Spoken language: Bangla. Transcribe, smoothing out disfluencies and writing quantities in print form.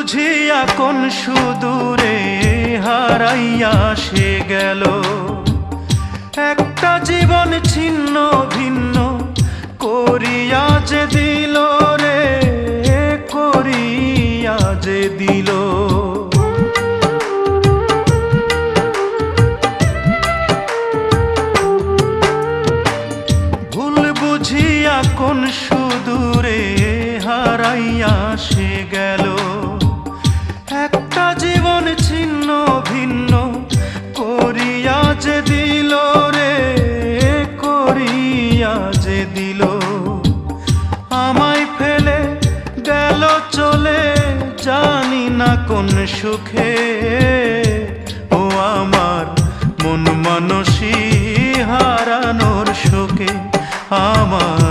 বুঝিয়া কোন সুদূরে হারাইয়া সে গেল। একটা জীবন ছিন্ন ভিন্ন করিয়া যে দিল রে, করিয়া যে দিল। ভুল বুঝিয়া কোন সুদূরে হারাইয়া সে গেল। একটা জীবন ছিন্ন ভিন্ন করিয়া যে দিল রে, করিয়া যে দিল। আমায় ফেলে গেল চলে জানি না কোন সুখে। ও আমার মন মানসী হারানোর শোকে, আমার